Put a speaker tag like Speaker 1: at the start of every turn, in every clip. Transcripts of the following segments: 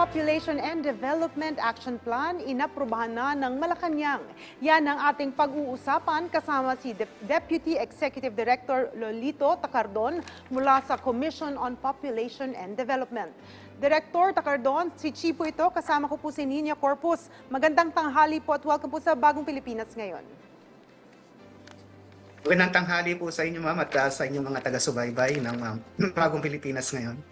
Speaker 1: Population and Development Action Plan inaprubahan na ng Malacanang. Yan ang ating pag-uusapan kasama si Deputy Executive Director Lolito Tacardon mula sa Commission on Population and Development. Director Tacardon, si Chipo ito, kasama ko po si Nina Corpus. Magandang tanghali po at welcome po sa Bagong Pilipinas ngayon.
Speaker 2: Magandang tanghali po sa inyo, ma'am, at sa inyong mga taga-subaybay ng Bagong Pilipinas ngayon.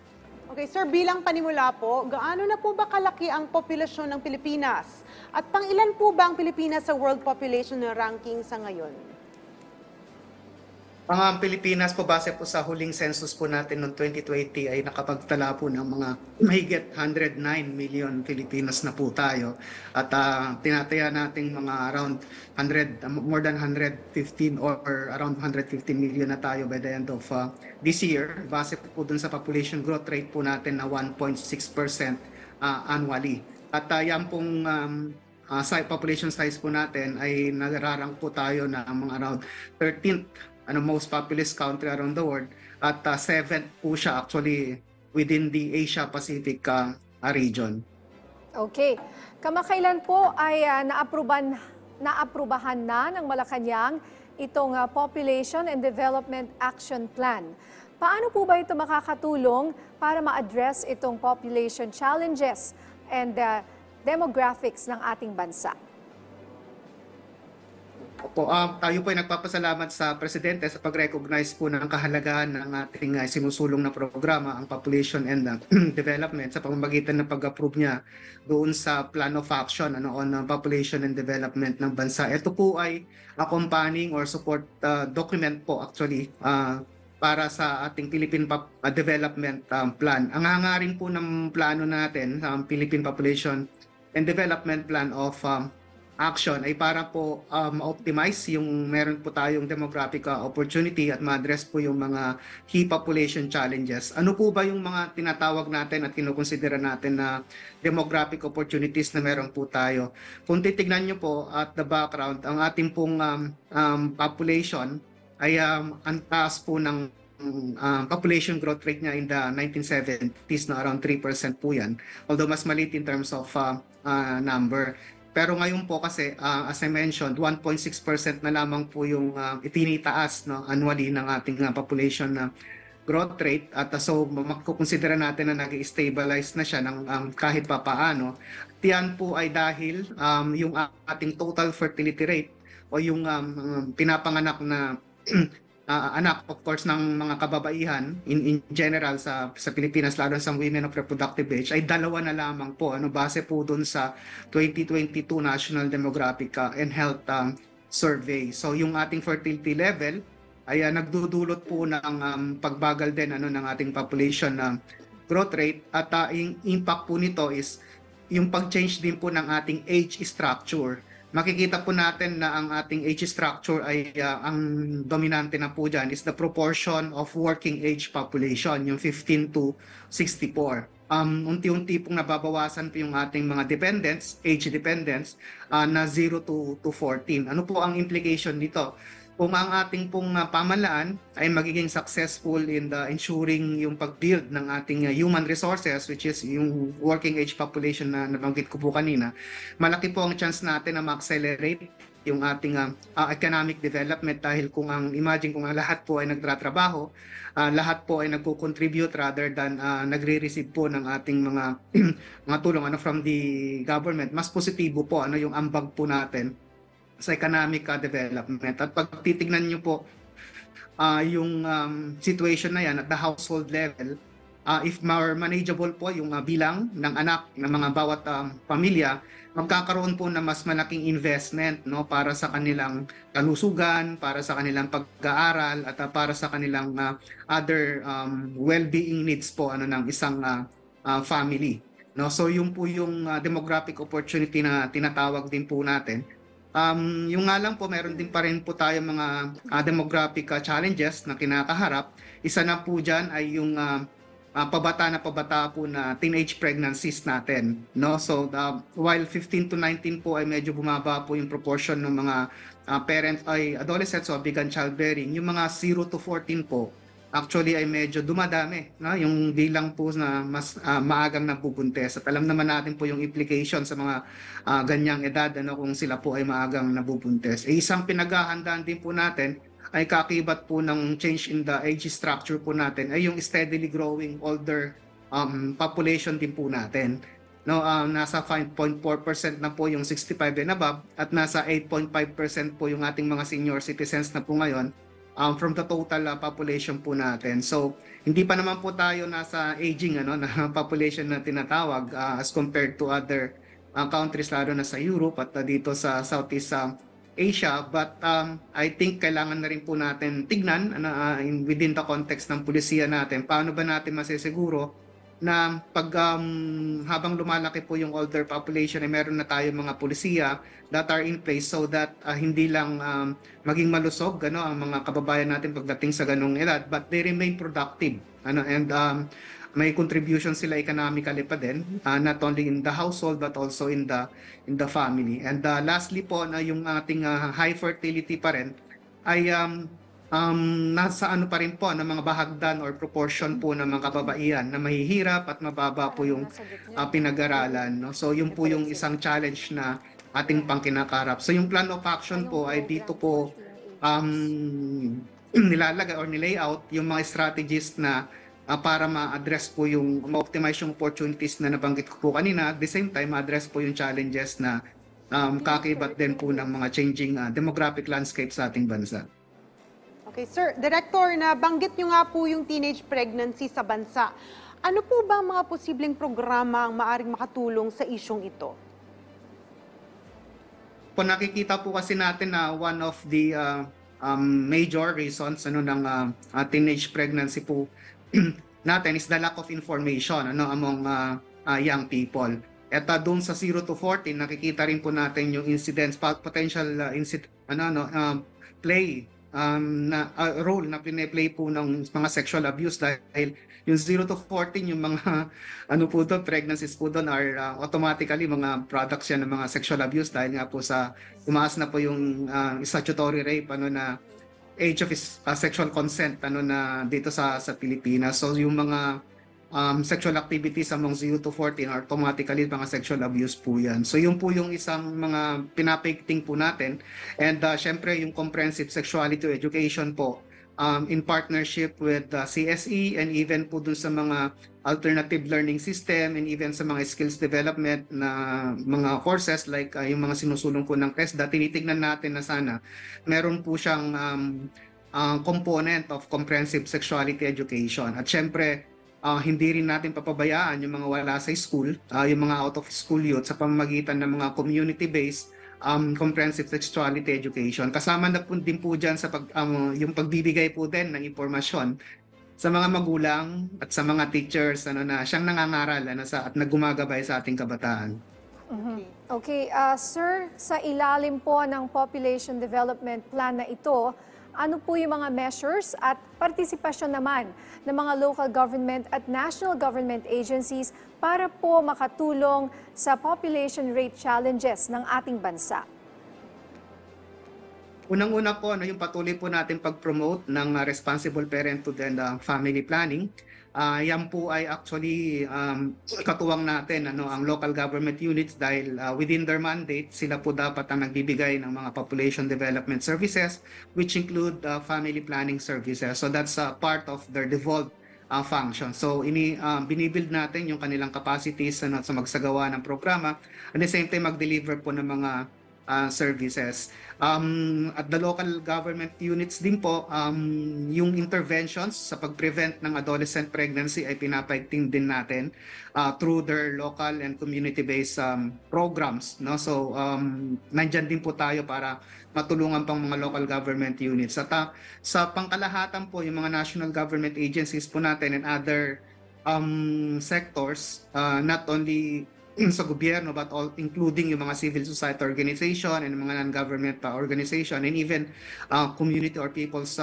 Speaker 1: Okay, sir, bilang panimula po, gaano na po ba kalaki ang populasyon ng Pilipinas? At pang-ilan po ba ang Pilipinas sa World Population Ranking sa ngayon?
Speaker 2: Ang Pilipinas po, base po sa huling census po natin noong 2020 ay nakapagtala po ng mga mahigit 109 million Filipinos na po tayo. At tinataya natin mga around more than 115 or around 115 million na tayo by the end of this year. Base po dun sa population growth rate po natin na 1.6% annually. At yan pong population size po natin ay nagararang po tayo na mga around 13th most populous country around the world at 7th po siya actually within the Asia-Pacific region.
Speaker 3: Okay. Kamakailan po ay naaprubahan na ng Malacanang itong Population and Development Action Plan. Paano po ba ito makakatulong para ma-address itong population challenges and demographics ng ating bansa?
Speaker 2: Opo, tayo po ay nagpapasalamat sa Presidente sa pag-recognize po ng kahalagahan ng ating sinusulong na programa, ang Population and Development, sa pamamagitan ng pag-approve niya doon sa Plan of Action on Population and Development ng bansa. Ito po ay accompanying or support document po actually para sa ating Philippine Development Plan. Ang hangarin po ng plano natin, ang Philippine Population and Development Plan of Action ay para po ma-optimize yung meron po tayong demographic opportunity at ma-address po yung mga key population challenges. Ano po ba yung mga tinatawag natin at kinukonsidera natin na demographic opportunities na meron po tayo? Kung titignan nyo po at the background, ang ating pong population ay ang taas po ng population growth rate niya in the 1970s na around 3% po yan. Although mas maliit in terms of number. Pero ngayon po kasi, as I mentioned, 1.6% na lamang po yung itinitaas annually ng ating population na growth rate. At so, makukonsidera natin na nag-stabilize na siya ng kahit pa paano. Yan po ay dahil yung ating total fertility rate o yung pinapanganak na anak, of course, ng mga kababaihan in general sa Pilipinas, lalo sa women of reproductive age, ay dalawa na lamang po. Base po dun sa 2022 National Demographic and Health Survey. So yung ating fertility level ay nagdudulot po ng pagbagal din ng ating population growth rate. At yung impact po nito is yung pag-change din po ng ating age structure. Makikita po natin na ang ating age structure ay ang dominante na po dyan is the proportion of working age population, yung 15 to 64. Unti-unti pong nababawasan po yung ating mga dependents, age dependents, na 0 to 14. Ano po ang implication nito? Kung ang ating pong pamahalaan ay magiging successful in the ensuring yung pag-build ng ating human resources, which is yung working age population na nabanggit ko po kanina, malaki po ang chance natin na ma-accelerate yung ating economic development dahil imagine kung ang lahat po ay nagtratrabaho, lahat po ay nagko-contribute rather than nagre-receive po ng ating mga tulong from the government, mas positibo po yung ambag po natin sa economic development. At pag titignan nyo po yung situation na yan at the household level, if more manageable po yung bilang ng anak ng mga bawat pamilya, magkakaroon po na mas malaking investment para sa kanilang kalusugan, para sa kanilang pag-aaral at para sa kanilang other well-being needs po ng isang family. So yung po yung demographic opportunity na tinatawag din po natin. Yung nga lang po, meron din pa rin po tayo mga demographic challenges na kinakaharap. Isa na po dyan ay yung pabata po na teenage pregnancies natin. So while 15 to 19 po ay medyo bumaba po yung proportion ng mga parents ay adolescents o began childbearing, yung mga 0 to 14 po actually ay medyo dumadami, no? Yung bilang po na mas maagang nabubuntis. At alam naman natin po yung implication sa mga ganyang edad, ano, kung sila po ay maagang nabubuntis. Isang pinaghahandaan din po natin ay kakibat po ng change in the age structure po natin ay yung steadily growing older population din po natin. No, nasa 5.4% na po yung 65 and above at nasa 8.5% po yung ating mga senior citizens na po ngayon from the total population po natin. So, hindi pa naman po tayo nasa aging ano na population na tinatawag as compared to other countries lalo na sa Europe at dito sa Southeast Asia, but I think kailangan na rin po natin tignan within the context ng pulisiya natin paano ba natin masisiguro na pag habang lumalaki po yung older population ay meron na tayo mga pulisiya that are in place so that hindi lang maging malusog ang mga kababayan natin pagdating sa ganong edad, but they remain productive and may contribution sila economically pa din, not only in the household but also in the family. And lastly po na yung ating high fertility pa rin ay nasa ano pa rin po ng mga bahagdan or proportion po ng mga kababaihan na mahihirap at mababa po yung pinag-aralan, no? So yun po yung isang challenge na ating pangkinakarap. So yung plan of action po ay dito po nilalagay or nilayout yung mga strategies na para ma-address po yung ma-optimize yung opportunities na nabanggit ko po kanina. At the same time, ma-address po yung challenges na kakibat din po ng mga changing demographic landscape sa ating bansa.
Speaker 1: Okay, Sir. Director, nabanggit nyo nga po yung teenage pregnancy sa bansa. Ano po ba ang mga posibleng programa ang maaring makatulong sa isyong ito?
Speaker 2: Po nakikita po kasi natin na one of the major reasons ng teenage pregnancy po natin is the lack of information among young people. At doon sa 0 to 14 nakikita rin po natin yung incidents, potential play role na pine-play po ng mga sexual abuse dahil yung 0 to 14 yung mga po doon, pregnancies po doon are automatically mga products yan ng mga sexual abuse dahil nga po sa tumaas na po yung statutory rape na age of sexual consent na dito sa Pilipinas. So yung mga sexual activities among 0 to 14 are automatically mga sexual abuse po yan. So yun po yung isang mga pinapigting po natin. And syempre yung comprehensive sexuality education po in partnership with CSE and even po dun sa mga alternative learning system and even sa mga skills development na mga courses like yung mga sinusulong po ng TESDA, tinitignan natin na sana meron po siyang component of comprehensive sexuality education. At syempre, hindi rin natin papabayaan yung mga wala sa school, yung mga out of school youth sa pamamagitan ng mga community-based comprehensive sexuality education. Kasama na po din po dyan sa yung pagbibigay po din ng impormasyon sa mga magulang at sa mga teachers na siyang nangangaral at naggumagabay sa ating kabataan.
Speaker 3: Okay, sir, sa ilalim po ng Population Development Plan na ito, ano po yung mga measures at partisipasyon naman ng mga local government at national government agencies para po makatulong sa population rate challenges ng ating bansa?
Speaker 2: Unang-una po, yung patuloy po natin pag-promote ng responsible parenthood and family planning. Yan po ay actually katuwang natin ang local government units dahil within their mandate, sila po dapat ang nagbibigay ng mga population development services which include family planning services. So that's part of their devolved function. So binibuild natin yung kanilang capacities sa magsagawa ng programa at the same time mag-deliver po ng mga services. At the local government units din po, yung interventions sa pag-prevent ng adolescent pregnancy ay pinapaigting din natin through their local and community-based programs. No? So, nandyan din po tayo para matulungan pang mga local government units. At sa pangkalahatan po, yung mga national government agencies po natin and other sectors, not only sa gobyerno but all including yung mga civil society organization and mga non-government organization and even community or people's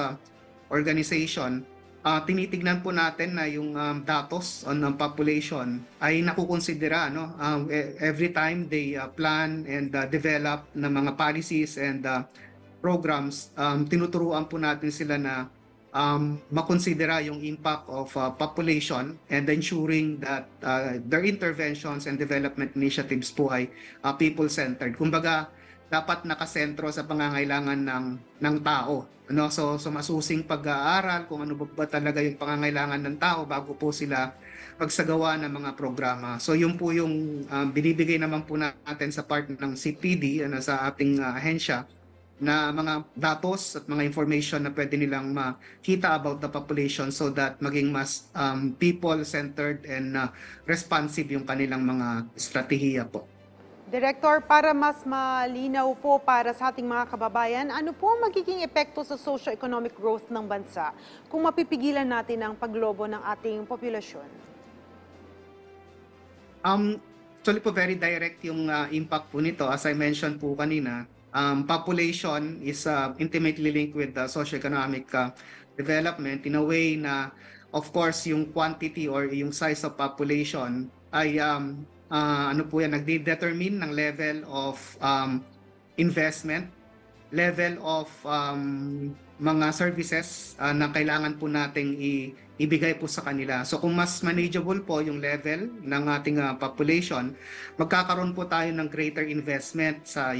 Speaker 2: organization, tinitignan po natin na yung datos on population ay nakukonsidera every time they plan and develop ng mga policies and programs. Tinuturuan po natin sila na makonsidera yung impact of population and ensuring that their interventions and development initiatives po ay people-centered. Kumbaga, dapat nakasentro sa pangangailangan ng tao. Ano? So masusing pag-aaral kung ano ba talaga yung pangangailangan ng tao bago po sila pagsagawa ng mga programa. So yun po yung binibigay naman po natin sa part ng CPD sa ating ahensya na mga datos at mga information na pwede nilang makita about the population so that maging mas people-centered and responsive yung kanilang mga estratehiya po.
Speaker 1: Director, para mas malinaw po para sa ating mga kababayan, ano po ang magiging epekto sa socio-economic growth ng bansa kung mapipigilan natin ang paglobo ng ating populasyon?
Speaker 2: Actually po very direct yung impact po nito. As I mentioned po kanina, population is intimately linked with the socio-economic development in a way na, of course, yung quantity or yung size of population ay nagde-determine ng level of investment, level of mga services na kailangan po nating ibigay po sa kanila. So kung mas manageable po yung level ng ating population, magkakaroon po tayo ng greater investment sa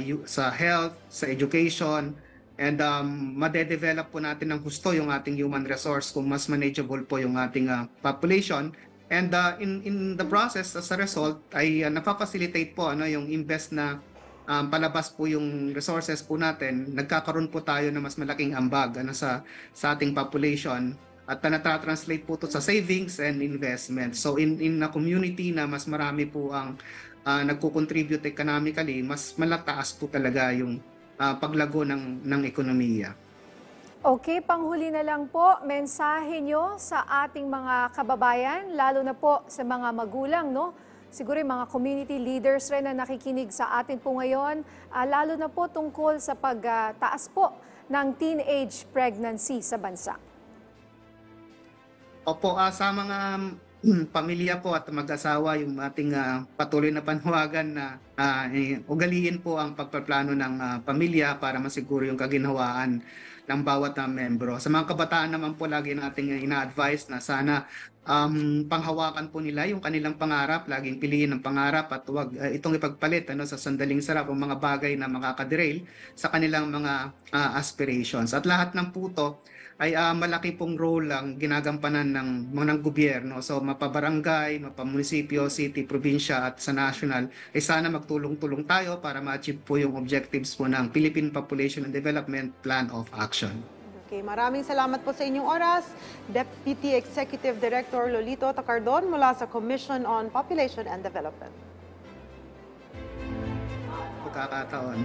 Speaker 2: health, sa education, and madedevelop po natin ng husto yung ating human resource kung mas manageable po yung ating population. And in the process, as a result, ay napapacilitate po yung invest na palabas po yung resources po natin, nagkakaroon po tayo ng mas malaking ambag sa ating population at natatranslate po ito sa savings and investment. So in a community na mas marami po ang nagko-contribute economically, mas malataas po talaga yung paglago ng ekonomiya.
Speaker 3: Okay, panghuli na lang po, mensahe nyo sa ating mga kababayan, lalo na po sa mga magulang, no? Siguro yung mga community leaders rin na nakikinig sa atin po ngayon, lalo na po tungkol sa pagtaas po ng teenage pregnancy sa bansa.
Speaker 2: Opo, sa mga pamilya po at mag-asawa, yung ating patuloy na panawagan na ugaliin po ang pagpaplano ng pamilya para masiguro yung kaginhawaan ng bawat membro. Sa mga kabataan naman po, lagi nating ina-advise na sana panghawakan po nila yung kanilang pangarap, laging piliin ang pangarap at huwag itong ipagpalit sa sandaling sarap ang mga bagay na makakaderail sa kanilang mga aspirations. At lahat ng puto ay malaki pong role ang ginagampanan ng gobyerno. So mapabarangay, mapamunisipyo, city, probinsya at sa national, ay sana magtulong-tulong tayo para ma-achieve po yung objectives po ng Philippine Population and Development Plan of Action.
Speaker 1: Okay, maraming salamat po sa inyong oras. Deputy Executive Director Lolito Tacardon mula sa Commission on Population and Development.
Speaker 2: Pagkakataon.